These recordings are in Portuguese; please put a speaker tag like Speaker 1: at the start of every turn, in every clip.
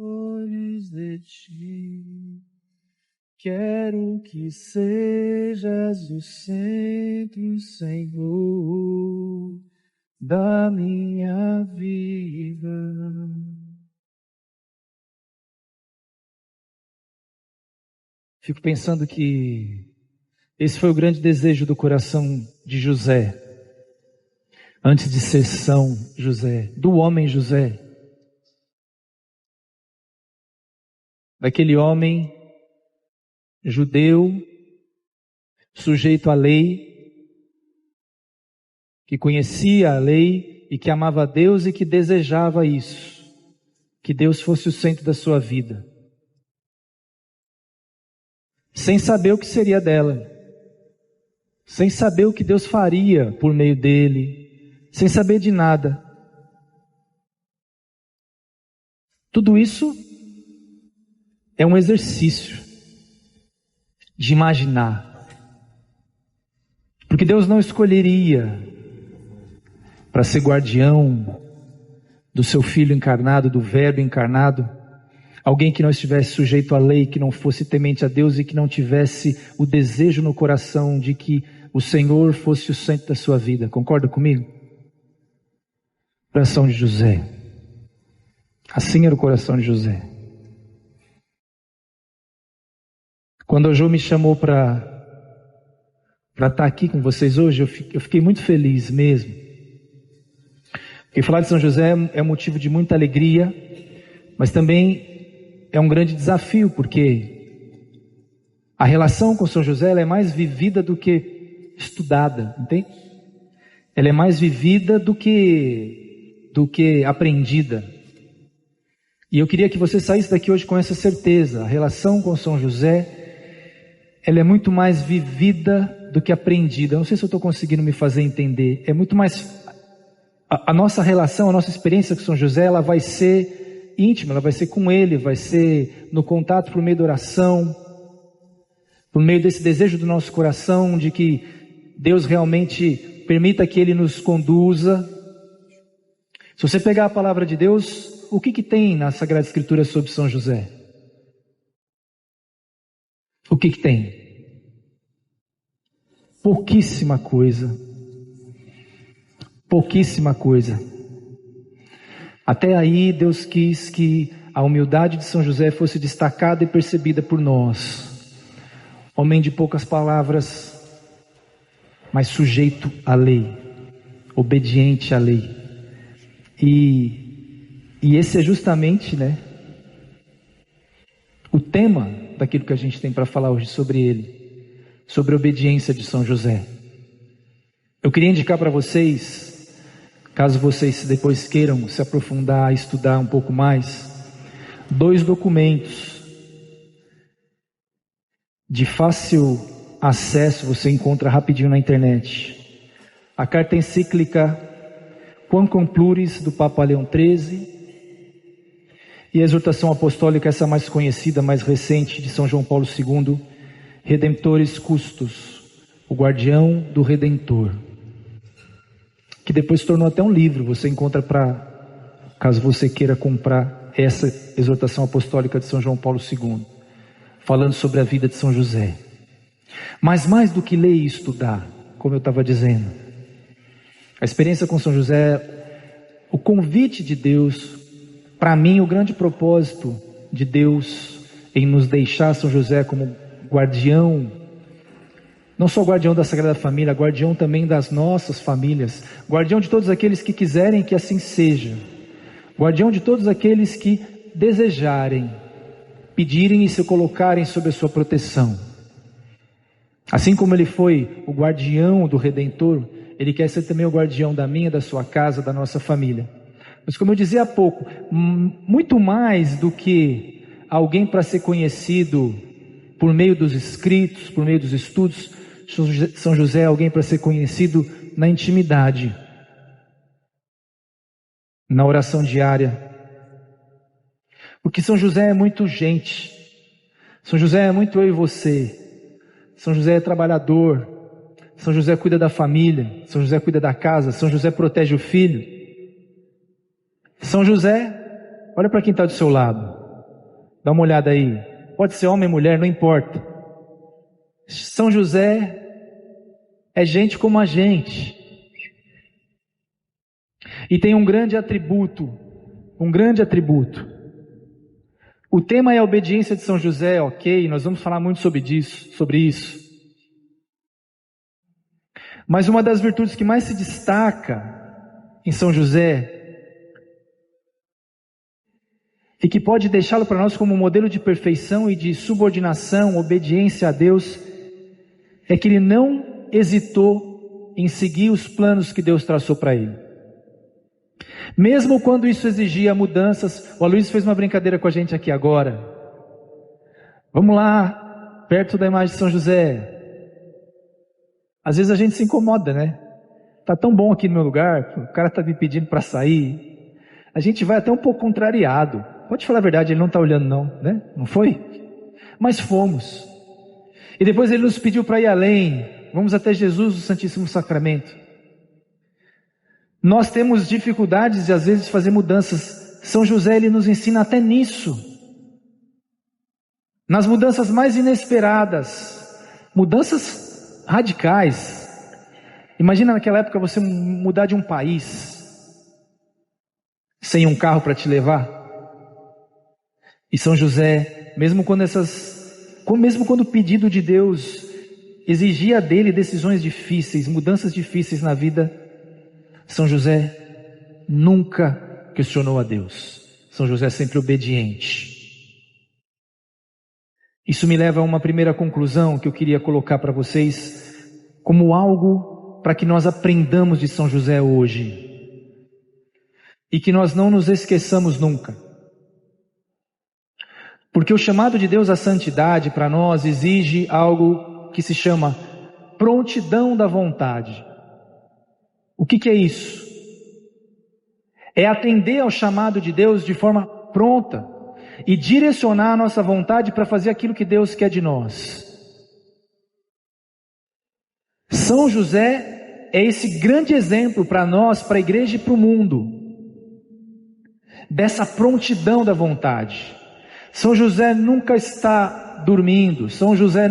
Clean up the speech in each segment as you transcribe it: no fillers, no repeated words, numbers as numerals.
Speaker 1: De ti, quero que sejas o centro, Senhor, da minha vida. Fico pensando que esse foi o grande desejo do coração de José, antes de ser São José, do homem José. Daquele homem judeu, sujeito à lei, que conhecia a lei e que amava a Deus e que desejava isso, que Deus fosse o centro da sua vida, sem saber o que seria dela, sem saber o que Deus faria por meio dele, sem saber de nada. Tudo isso é um exercício de imaginar, porque Deus não escolheria para ser guardião do seu Filho encarnado, do Verbo encarnado, alguém que não estivesse sujeito à lei, que não fosse temente a Deus e que não tivesse o desejo no coração de que o Senhor fosse o centro da sua vida. Concorda comigo? Coração de José. Assim era o coração de José. Quando o Jô me chamou para estar aqui com vocês hoje, eu fiquei muito feliz mesmo. Porque falar de São José é motivo de muita alegria, mas também é um grande desafio, porque a relação com São José ela é mais vivida do que estudada, entende? Ela é mais vivida do que aprendida. E eu queria que você saísse daqui hoje com essa certeza. A relação com São José ela é muito mais vivida do que aprendida. Eu não sei se eu estou conseguindo me fazer entender. É muito mais... A nossa relação, a nossa experiência com São José, ela vai ser íntima, ela vai ser com Ele, vai ser no contato por meio da oração, por meio desse desejo do nosso coração, de que Deus realmente permita que Ele nos conduza. Se você pegar a palavra de Deus, o que tem na Sagrada Escritura sobre São José? O que tem? Pouquíssima coisa. Pouquíssima coisa. Até aí Deus quis que a humildade de São José fosse destacada e percebida por nós. Homem de poucas palavras, mas sujeito à lei, obediente à lei. E esse é justamente, o tema daquilo que a gente tem para falar hoje sobre ele, sobre a obediência de São José. Eu queria indicar para vocês, caso vocês depois queiram se aprofundar, estudar um pouco mais, 2 documentos de fácil acesso, você encontra rapidinho na internet. A carta encíclica Quamquam Pluris do Papa Leão XIII e a exortação apostólica, essa mais conhecida, mais recente, de São João Paulo II, Redemptoris Custos, o guardião do Redentor, que depois se tornou até um livro. Você encontra caso você queira comprar essa exortação apostólica de São João Paulo II, falando sobre a vida de São José. Mas mais do que ler e estudar, como eu estava dizendo, a experiência com São José, o convite de Deus, para mim o grande propósito de Deus em nos deixar São José como guardião, não só guardião da Sagrada Família, guardião também das nossas famílias, guardião de todos aqueles que quiserem que assim seja, guardião de todos aqueles que desejarem, pedirem e se colocarem sob a sua proteção. Assim como ele foi o guardião do Redentor, ele quer ser também o guardião da minha, da sua casa, da nossa família. Mas como eu dizia há pouco, muito mais do que alguém para ser conhecido por meio dos escritos, por meio dos estudos, São José é alguém para ser conhecido na intimidade, na oração diária. Porque São José é muito gente, São José é muito eu e você, São José é trabalhador, São José cuida da família, São José cuida da casa, São José protege o filho. São José, olha para quem está do seu lado, Dá uma olhada aí. Pode ser homem, mulher, não importa. São José é gente como a gente. E tem um grande atributo. O tema é a obediência de São José, ok, nós vamos falar muito sobre isso. Mas uma das virtudes que mais se destaca em São José e que pode deixá-lo para nós como modelo de perfeição e de subordinação, obediência a Deus, é que ele não hesitou em seguir os planos que Deus traçou para ele. Mesmo quando isso exigia mudanças. O Aloysio fez uma brincadeira com a gente aqui agora. Vamos lá, perto da imagem de São José. Às vezes a gente se incomoda, né? Tá tão bom aqui no meu lugar, o cara tá me pedindo para sair. A gente vai até um pouco contrariado. Pode falar a verdade, ele não está olhando não, né? Não foi? Mas fomos. E depois ele nos pediu para ir além. Vamos até Jesus, o Santíssimo Sacramento. Nós temos dificuldades às vezes de fazer mudanças. São José, ele nos ensina até nisso. Nas mudanças mais inesperadas. Mudanças radicais. Imagina naquela época você mudar de um país sem um carro para te levar. E São José, mesmo quando o pedido de Deus exigia dele decisões difíceis, mudanças difíceis na vida, São José nunca questionou a Deus. São José é sempre obediente. Isso me leva a uma primeira conclusão que eu queria colocar para vocês como algo para que nós aprendamos de São José hoje. E que nós não nos esqueçamos nunca. Porque o chamado de Deus à santidade para nós exige algo que se chama prontidão da vontade. O que é isso? É atender ao chamado de Deus de forma pronta e direcionar a nossa vontade para fazer aquilo que Deus quer de nós. São José é esse grande exemplo para nós, para a igreja e para o mundo, dessa prontidão da vontade. São José nunca está dormindo, São José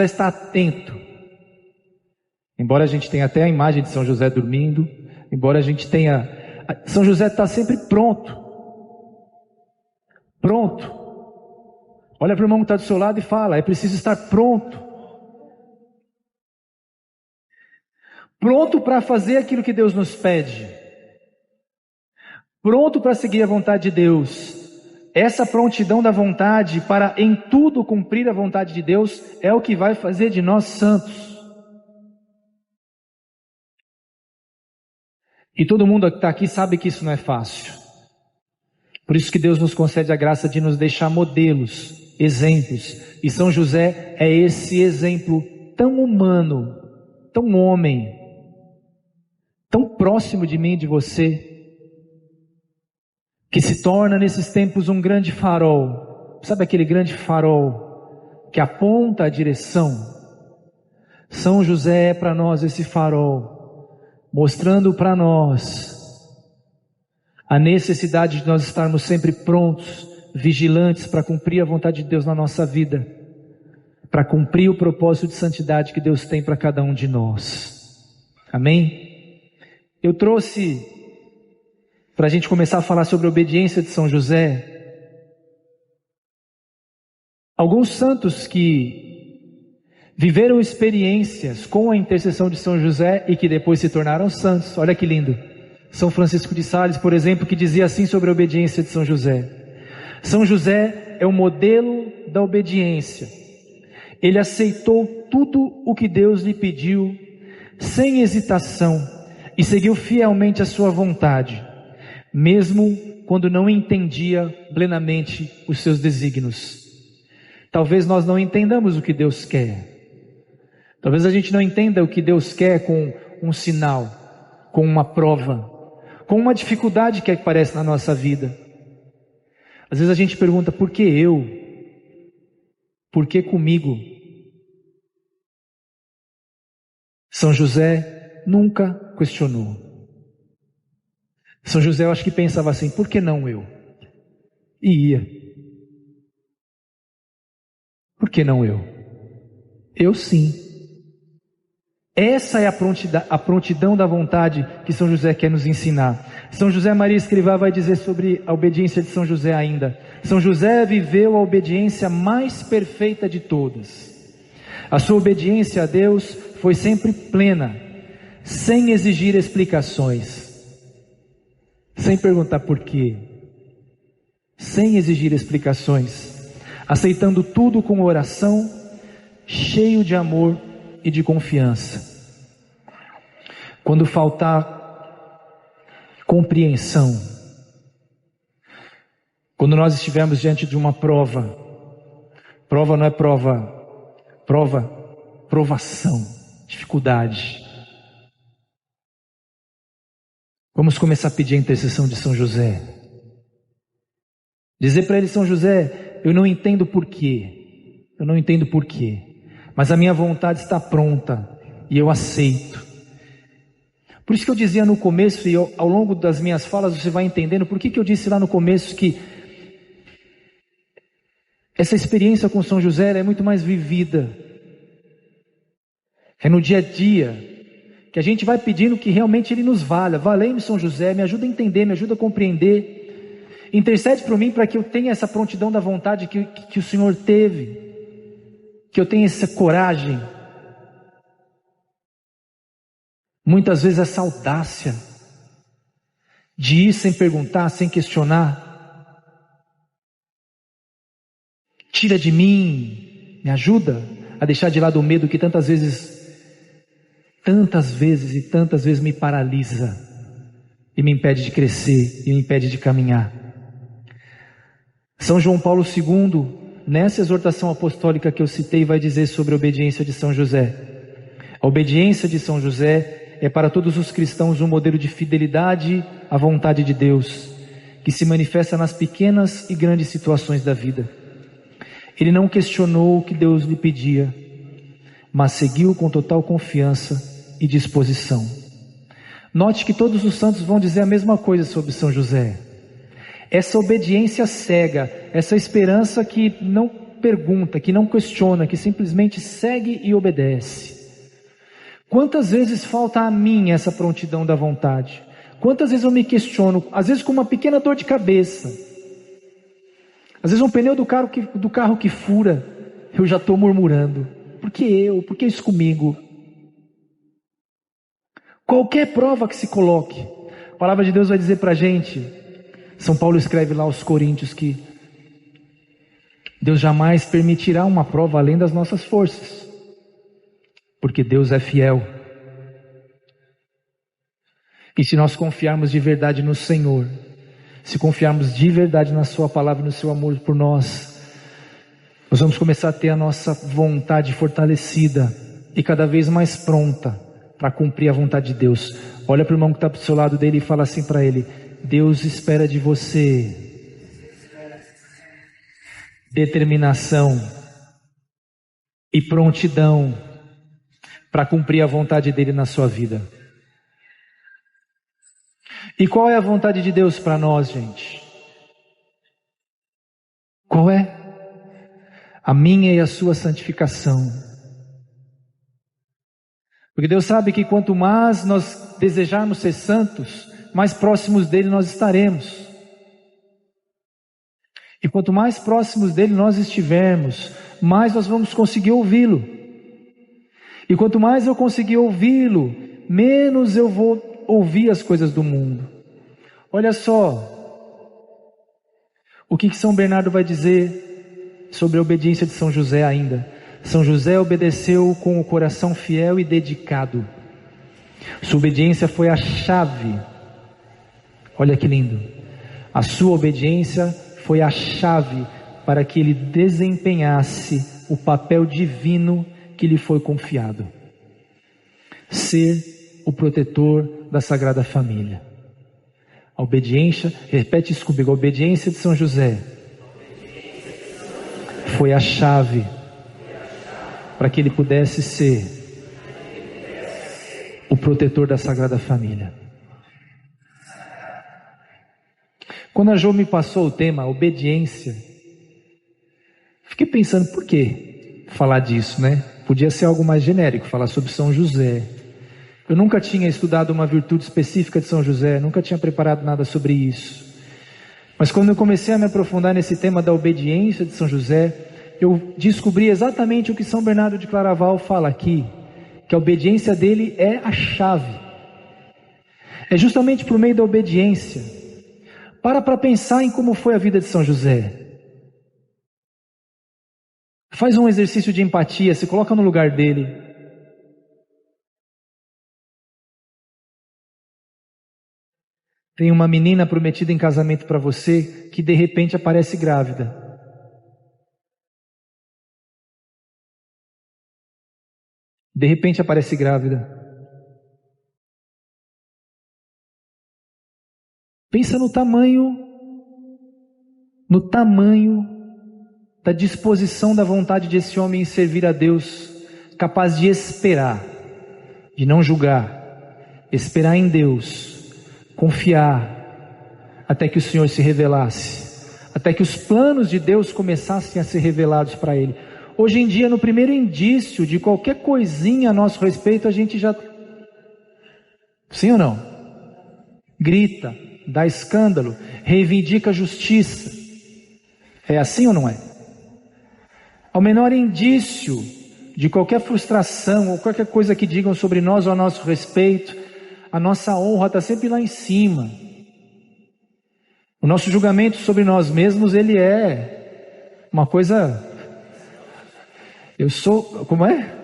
Speaker 1: está atento. Embora a gente tenha até a imagem de São José dormindo, São José está sempre pronto. Olha para o irmão que está do seu lado e fala, é preciso estar pronto. Pronto para fazer aquilo que Deus nos pede. Pronto para seguir a vontade de Deus. Essa prontidão da vontade para em tudo cumprir a vontade de Deus é o que vai fazer de nós santos. E todo mundo que está aqui sabe que isso não é fácil. Por isso que Deus nos concede a graça de nos deixar modelos, exemplos. E São José é esse exemplo tão humano, tão homem, tão próximo de mim e de você, que se torna nesses tempos um grande farol. Sabe aquele grande farol que aponta a direção? São José é para nós esse farol, mostrando para nós a necessidade de nós estarmos sempre prontos, vigilantes para cumprir a vontade de Deus na nossa vida, para cumprir o propósito de santidade que Deus tem para cada um de nós. Amém? Eu trouxe, para a gente começar a falar sobre a obediência de São José, alguns santos que viveram experiências com a intercessão de São José e que depois se tornaram santos. Olha que lindo. São Francisco de Sales, por exemplo, que dizia assim sobre a obediência de São José. São José é o modelo da obediência. Ele aceitou tudo o que Deus lhe pediu, sem hesitação, e seguiu fielmente a sua vontade, mesmo quando não entendia plenamente os seus desígnios. Talvez nós não entendamos o que Deus quer. Talvez a gente não entenda o que Deus quer com um sinal, com uma prova, com uma dificuldade que aparece na nossa vida. Às vezes a gente pergunta, por que eu? Por que comigo? São José nunca questionou. São José eu acho que pensava assim, por que não eu? E ia. que não eu? Eu sim. Essa é a prontidão da vontade que São José quer nos ensinar. São José Maria Escrivá vai dizer sobre a obediência de São José ainda. São José viveu a obediência mais perfeita de todas. A sua obediência a Deus foi sempre plena, sem exigir explicações, sem perguntar por quê, sem exigir explicações, aceitando tudo com oração, cheio de amor e de confiança. Quando faltar compreensão, quando nós estivermos diante de uma prova não é provação, dificuldade. Vamos começar a pedir a intercessão de São José. Dizer para ele: São José, eu não entendo porquê, mas a minha vontade está pronta e eu aceito. Por isso que eu dizia no começo, e ao longo das minhas falas você vai entendendo por que eu disse lá no começo que essa experiência com São José é muito mais vivida. É no dia a dia que a gente vai pedindo que realmente ele nos valha. Valei-me, São José, me ajuda a entender, me ajuda a compreender. Intercede por mim para que eu tenha essa prontidão da vontade que o Senhor teve, que eu tenha essa coragem. Muitas vezes essa audácia de ir sem perguntar, sem questionar. Tira de mim, me ajuda a deixar de lado o medo que tantas vezes me paralisa e me impede de crescer e me impede de caminhar. São João Paulo II, nessa exortação apostólica que eu citei, vai dizer sobre a obediência de São José. A obediência de São José é para todos os cristãos um modelo de fidelidade à vontade de Deus, que se manifesta nas pequenas e grandes situações da vida. Ele não questionou o que Deus lhe pedia, mas seguiu com total confiança e disposição. Note que todos os santos vão dizer a mesma coisa sobre São José. Essa obediência cega, essa esperança que não pergunta, que não questiona, que simplesmente segue e obedece. Quantas vezes falta a mim essa prontidão da vontade? Quantas vezes eu me questiono, às vezes com uma pequena dor de cabeça, às vezes um pneu do carro que fura, eu já estou murmurando. Por que eu? Por que isso comigo? Qualquer prova que se coloque, a palavra de Deus vai dizer para a gente, São Paulo escreve lá aos Coríntios que Deus jamais permitirá uma prova além das nossas forças, porque Deus é fiel. E se nós confiarmos de verdade no Senhor, se confiarmos de verdade na Sua palavra, no Seu amor por nós vamos começar a ter a nossa vontade fortalecida e cada vez mais pronta para cumprir a vontade de Deus. Olha para o irmão que está para o seu lado dele e fala assim para ele: Deus espera de você determinação e prontidão para cumprir a vontade dele na sua vida. E qual é a vontade de Deus para nós, gente? Qual é? A minha e a sua santificação. Porque Deus sabe que quanto mais nós desejarmos ser santos, mais próximos dele nós estaremos. E quanto mais próximos dele nós estivermos, mais nós vamos conseguir ouvi-lo. E quanto mais eu conseguir ouvi-lo, menos eu vou ouvir as coisas do mundo. Olha só o que São Bernardo vai dizer sobre a obediência de São José ainda. São José obedeceu com o coração fiel e dedicado. Sua obediência foi a chave. Olha que lindo. A sua obediência foi a chave para que ele desempenhasse o papel divino que lhe foi confiado. Ser o protetor da Sagrada Família. A obediência, repete isso comigo, a obediência de São José foi a chave para que ele pudesse ser o protetor da Sagrada Família. Quando a Jo me passou o tema obediência, fiquei pensando, por quê? falar disso, né? Podia ser algo mais genérico, falar sobre São José. Eu nunca tinha estudado uma virtude específica de São José, nunca tinha preparado nada sobre isso. Mas quando eu comecei a me aprofundar nesse tema da obediência de São José, eu descobri exatamente o que São Bernardo de Claraval fala aqui, que a obediência dele é a chave. É justamente por meio da obediência. Para pensar em como foi a vida de São José. Faz um exercício de empatia, se coloca no lugar dele. Tem uma menina prometida em casamento para você que de repente aparece grávida. De repente aparece grávida. Pensa no tamanho da disposição da vontade desse homem em servir a Deus, capaz de esperar, de não julgar, esperar em Deus, confiar, até que o Senhor se revelasse, até que os planos de Deus começassem a ser revelados para ele. Hoje em dia, no primeiro indício de qualquer coisinha a nosso respeito, a gente já... Sim ou não? Grita, dá escândalo, reivindica justiça. É assim ou não é? Ao menor indício de qualquer frustração ou qualquer coisa que digam sobre nós ou a nosso respeito, a nossa honra está sempre lá em cima. O nosso julgamento sobre nós mesmos, ele é uma coisa... Eu sou... Como é?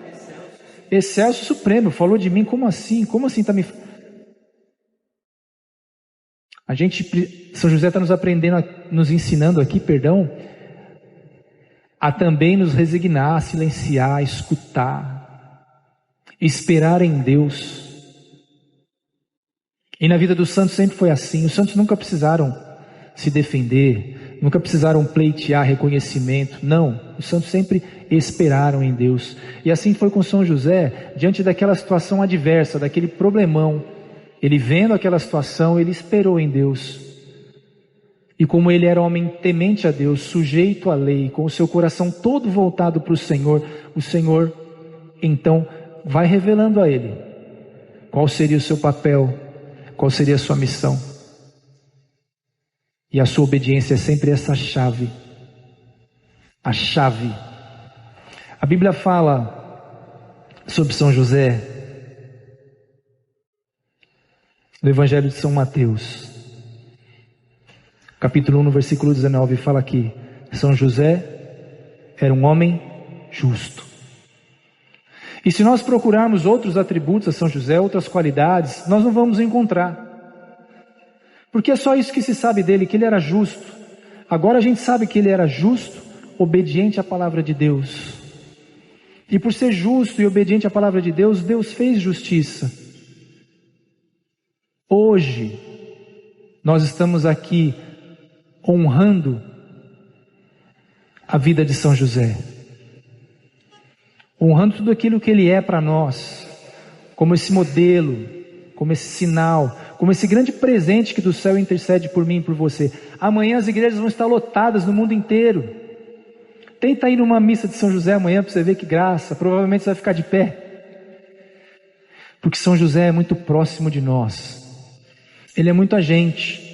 Speaker 1: Excelso Supremo. Falou de mim, como assim? Como assim está me... São José está nos aprendendo, nos ensinando aqui, a também nos resignar, a silenciar, a escutar, esperar em Deus. E na vida dos santos sempre foi assim. Os santos nunca precisaram se defender, nunca precisaram pleitear reconhecimento. Não, os santos sempre esperaram em Deus. E assim foi com São José, diante daquela situação adversa, daquele problemão. Ele vendo aquela situação, ele esperou em Deus. E como ele era homem temente a Deus, sujeito à lei, com o seu coração todo voltado para o Senhor então vai revelando a ele qual seria o seu papel, qual seria a sua missão. E a sua obediência é sempre essa chave. A chave. A Bíblia fala sobre São José no Evangelho de São Mateus, capítulo 1, no versículo 19, fala aqui: São José era um homem justo. E se nós procurarmos outros atributos a São José, outras qualidades, nós não vamos encontrar. Porque é só isso que se sabe dele, que ele era justo. Agora a gente sabe que ele era justo, obediente à palavra de Deus. E por ser justo e obediente à palavra de Deus, Deus fez justiça. Hoje, nós estamos aqui honrando a vida de São José, honrando tudo aquilo que ele é para nós, como esse modelo, como esse sinal, como esse grande presente que do céu intercede por mim e por você. Amanhã as igrejas vão estar lotadas no mundo inteiro. Tenta ir numa missa de São José amanhã para você ver que graça, provavelmente você vai ficar de pé, porque São José é muito próximo de nós. Ele é muito a gente.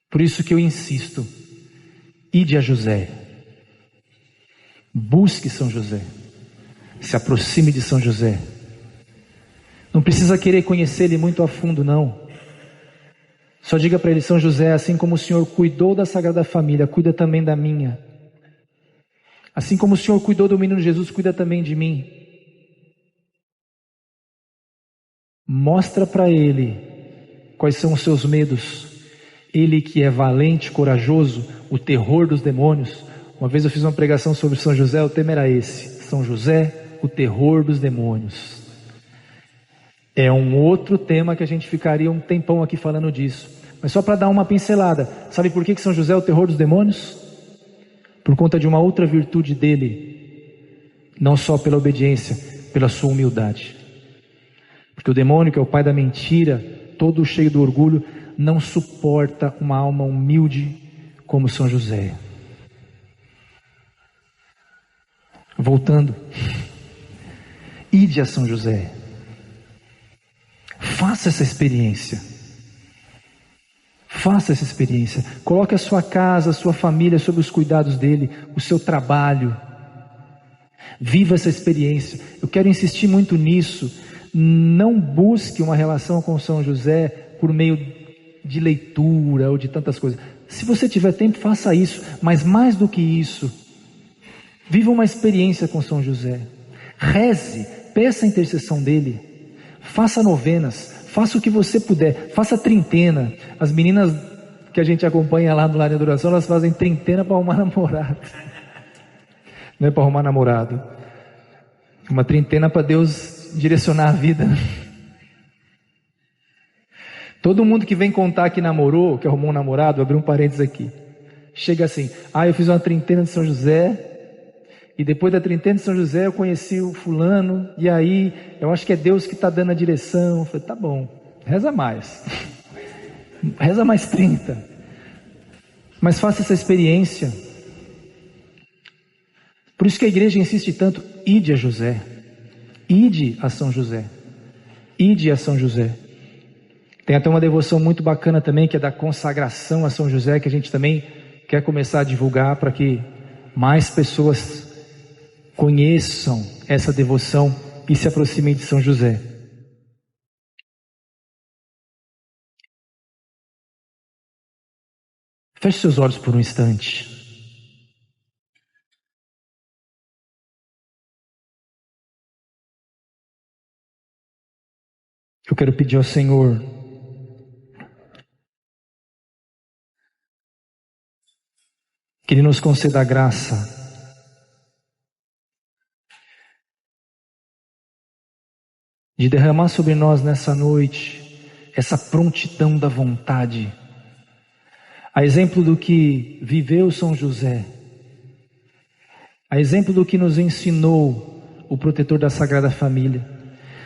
Speaker 1: Por isso que eu insisto, ide a José, busque São José, se aproxime de São José. Não precisa querer conhecer ele muito a fundo, não. Só diga para ele: São José, assim como o Senhor cuidou da Sagrada Família, cuida também da minha. Assim como o Senhor cuidou do menino Jesus, cuida também de mim. Mostra para ele quais são os seus medos. Ele que é valente, corajoso, o terror dos demônios. Uma vez eu fiz uma pregação sobre São José, o tema era esse: São José, o terror dos demônios. É um outro tema que a gente ficaria um tempão aqui falando disso. Mas só para dar uma pincelada, sabe por que São José é o terror dos demônios? Por conta de uma outra virtude dele, não só pela obediência, pela sua humildade. Porque o demônio, que é o pai da mentira, todo cheio do orgulho, não suporta uma alma humilde como São José. Voltando, ide a São José, faça essa experiência, coloque a sua casa, a sua família sob os cuidados dele, o seu trabalho, viva essa experiência. Eu quero insistir muito nisso. Não busque uma relação com São José por meio de leitura ou de tantas coisas. Se você tiver tempo, faça isso, mas mais do que isso, viva uma experiência com São José. Reze, peça a intercessão dele, faça novenas, faça o que você puder, faça trintena. As meninas que a gente acompanha lá no Lar de Adoração, elas fazem trintena para arrumar namorado. Não é para arrumar namorado, uma trintena para Deus direcionar a vida. Todo mundo que vem contar que namorou, que arrumou um namorado, abriu um parênteses aqui, chega assim: eu fiz uma trintena de São José, e depois da trintena de São José eu conheci o fulano, e aí eu acho que é Deus que está dando a direção. Eu falei: tá bom, reza mais, reza mais 30, mas faça essa experiência. Por isso que a igreja insiste tanto: ide a José, ide a São José, ide a São José. Tem até uma devoção muito bacana também, que é da consagração a São José, que a gente também quer começar a divulgar para que mais pessoas conheçam essa devoção e se aproximem de São José. Feche seus olhos por um instante. Eu quero pedir ao Senhor que Ele nos conceda a graça de derramar sobre nós nessa noite essa prontidão da vontade, a exemplo do que viveu São José, a exemplo do que nos ensinou o protetor da Sagrada Família,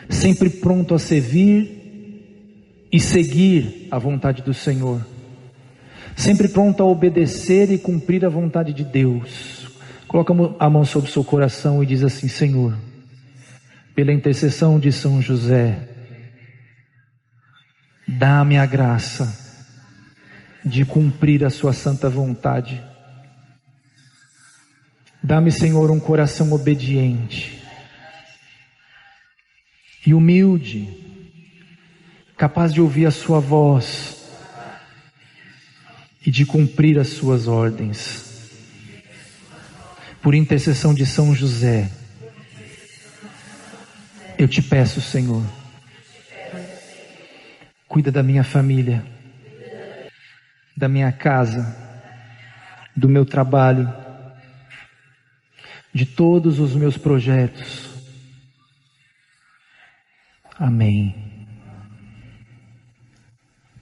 Speaker 1: sempre pronto a servir e seguir a vontade do Senhor, sempre pronto a obedecer e cumprir a vontade de Deus. Coloca a mão sobre o seu coração e diz assim: Senhor, pela intercessão de São José, dá-me a graça de cumprir a sua santa vontade. Dá-me, Senhor, um coração obediente e humilde, capaz de ouvir a sua voz e de cumprir as suas ordens. Por intercessão de São José, eu te peço, Senhor, cuida da minha família, da minha casa, do meu trabalho, de todos os meus projetos. Amém.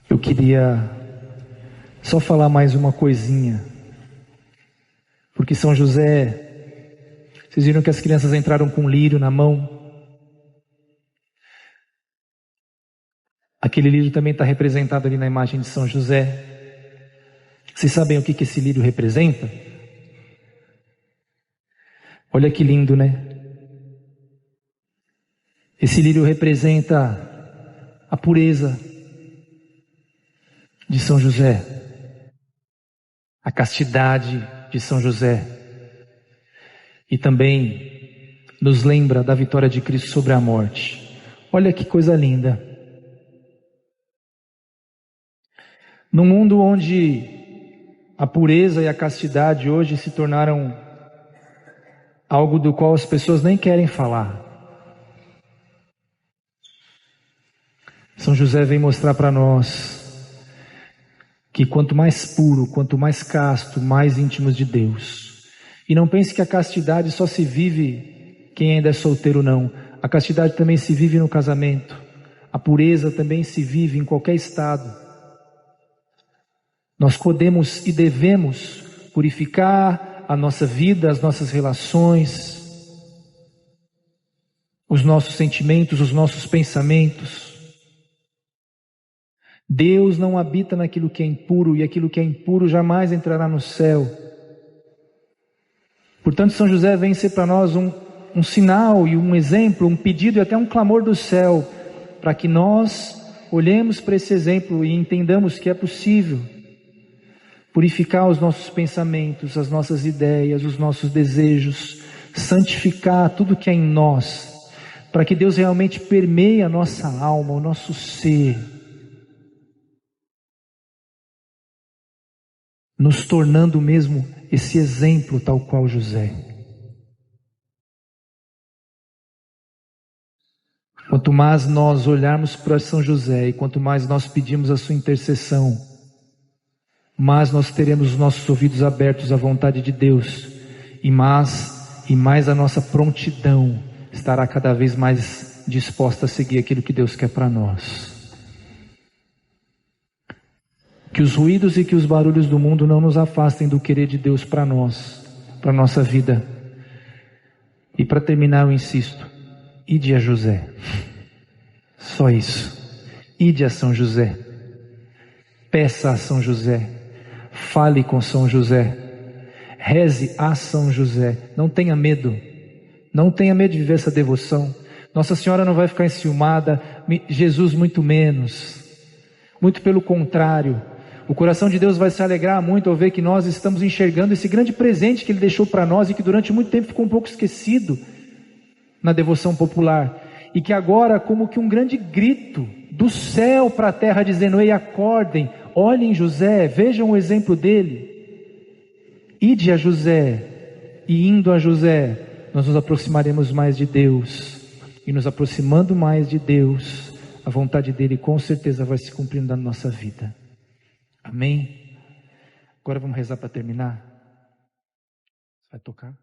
Speaker 1: Eu queria só falar mais uma coisinha, porque São José, vocês viram que as crianças entraram com um lírio na mão. Aquele lírio também está representado ali na imagem de São José. Vocês sabem o que esse lírio representa? Olha que lindo, né? Esse lírio representa a pureza de São José, a castidade de São José, e também nos lembra da vitória de Cristo sobre a morte. Olha que coisa linda. Num mundo onde a pureza e a castidade hoje se tornaram algo do qual as pessoas nem querem falar, São José vem mostrar para nós que quanto mais puro, quanto mais casto, mais íntimos de Deus. E não pense que a castidade só se vive quem ainda é solteiro, não. A castidade também se vive no casamento. A pureza também se vive em qualquer estado. Nós podemos e devemos purificar a nossa vida, as nossas relações, os nossos sentimentos, os nossos pensamentos. Deus não habita naquilo que é impuro, e aquilo que é impuro jamais entrará no céu. Portanto, São José vem ser para nós um sinal e um exemplo, um pedido e até um clamor do céu, para que nós olhemos para esse exemplo e entendamos que é possível purificar os nossos pensamentos, as nossas ideias, os nossos desejos, santificar tudo que é em nós, para que Deus realmente permeie a nossa alma, o nosso ser, nos tornando mesmo esse exemplo tal qual José. Quanto mais nós olharmos para São José e quanto mais nós pedimos a sua intercessão, mais nós teremos os nossos ouvidos abertos à vontade de Deus e mais a nossa prontidão estará cada vez mais disposta a seguir aquilo que Deus quer para nós. Que os ruídos e que os barulhos do mundo não nos afastem do querer de Deus para nós, para a nossa vida. E para terminar eu insisto, ide a José, só isso, ide a São José, peça a São José, fale com São José, reze a São José, não tenha medo de viver essa devoção. Nossa Senhora não vai ficar enciumada, Jesus muito menos, muito pelo contrário. O coração de Deus vai se alegrar muito ao ver que nós estamos enxergando esse grande presente que Ele deixou para nós e que durante muito tempo ficou um pouco esquecido na devoção popular. E que agora, como que um grande grito do céu para a terra dizendo: ei, acordem, olhem José, vejam o exemplo dele. Ide a José, e indo a José, nós nos aproximaremos mais de Deus. E nos aproximando mais de Deus, a vontade dele com certeza vai se cumprindo na nossa vida. Amém? Agora vamos rezar para terminar. Vai tocar?